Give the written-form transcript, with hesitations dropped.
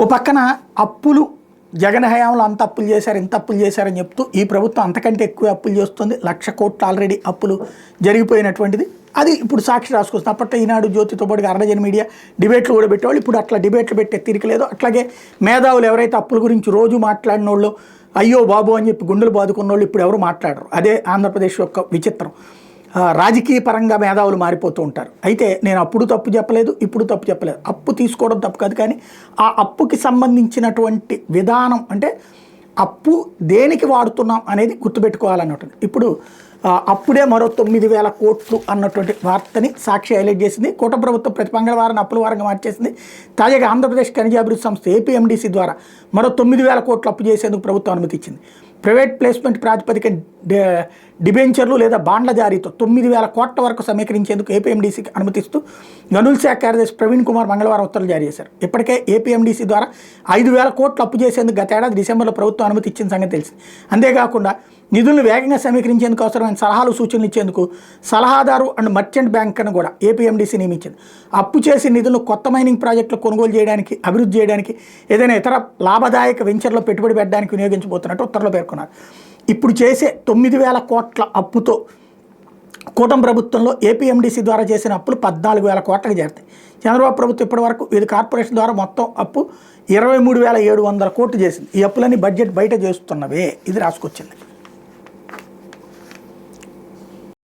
ఓ పక్కన అప్పులు జగన్ హయాంలో అంత అప్పులు చేశారు ఇంత అప్పులు చేశారని చెప్తూ ఈ ప్రభుత్వం అంతకంటే ఎక్కువ అప్పులు చేస్తుంది. 1,00,000 కోట్లు ఆల్రెడీ అప్పులు జరిగిపోయినటువంటిది. అది ఇప్పుడు సాక్షి రాసుకొస్తుంది. అప్పట్లో ఈనాడు జ్యోతితో పాటు అరడజన్ మీడియా డిబేట్లు కూడా పెట్టేవాళ్ళు. ఇప్పుడు అట్లా డిబేట్లు పెట్టే తీరిక లేదు. అట్లాగే మేధావులు ఎవరైతే అప్పుల గురించి రోజు మాట్లాడిన వాళ్ళు అయ్యో బాబు అని చెప్పి గుండెలు బాదుకున్న వాళ్ళు ఇప్పుడు ఎవరు మాట్లాడరు. అదే ఆంధ్రప్రదేశ్ యొక్క విచిత్రం. రాజకీయ పరంగా మేధావులు మారిపోతూ ఉంటారు. అయితే నేను అప్పుడు తప్పు చెప్పలేదు, ఇప్పుడు తప్పు చెప్పలేదు. అప్పు తీసుకోవడం తప్పు కాదు, కానీ ఆ అప్పుకి సంబంధించినటువంటి విధానం అంటే అప్పు దేనికి వాడుతున్నాం అనేది గుర్తుపెట్టుకోవాలన్నట్టు. ఇప్పుడు అప్పుడే మరో 9,000 కోట్లు అన్నటువంటి వార్తని సాక్షి హైలైట్ చేసింది. కూటమి ప్రభుత్వం ప్రతి మంగళవారం అప్పుల వారంగా మార్చేసింది. తాజాగా ఆంధ్రప్రదేశ్ ఖనిజాభివృద్ధి సంస్థ ఏపీఎండీసీ ద్వారా మరో 9,000 కోట్లు అప్పు చేసేందుకు ప్రభుత్వం అనుమతి ఇచ్చింది. ప్రైవేట్ ప్లేస్మెంట్ ప్రాతిపదిక డిబెంచర్లు లేదా బాండ్ల జారీతో 9,000 కోట్ల వరకు సమీకరించేందుకు ఏపీఎండీసీకి అనుమతిస్తూ గనుల శాఖ కార్యదర్శి ప్రవీణ్ కుమార్ మంగళవారం ఉత్తర్వులు జారీ చేశారు. ఇప్పటికే ఏపీఎండీసీ ద్వారా 5,000 కోట్లు అప్పు చేసేందుకు గత ఏడాది డిసెంబర్లో ప్రభుత్వం అనుమతి ఇచ్చిన సంగతి తెలిసింది. అంతేకాకుండా నిధులను వేగంగా సమీకరించేందుకు అవసరమైన సలహాలు సూచనలు ఇచ్చేందుకు సలహాదారు అండ్ మర్చెంట్ బ్యాంక్ను కూడా ఏపీఎండీసీ నియమించింది. అప్పు చేసి నిధులను కొత్త మైనింగ్ ప్రాజెక్టులు కొనుగోలు చేయడానికి, అభివృద్ధి చేయడానికి, ఏదైనా ఇతర లాభదాయక వెంచర్లో పెట్టుబడి పెట్టడానికి వినియోగించబోతున్నట్టు ఉత్తర్వులు పేర్కొన్నారు. ఇప్పుడు చేసే 9,000 కోట్ల అప్పుతో కూటమి ప్రభుత్వంలో ఏపీఎండీసీ ద్వారా చేసిన అప్పులు 14,000 కోట్లకు చేరుతాయి. చంద్రబాబు ప్రభుత్వం ఇప్పటివరకు ఇది కార్పొరేషన్ ద్వారా మొత్తం అప్పు 23,700 కోట్లు చేసింది. ఈ అప్పులన్నీ బడ్జెట్ బయట చేస్తున్నవే. ఇది రాసుకొచ్చింది.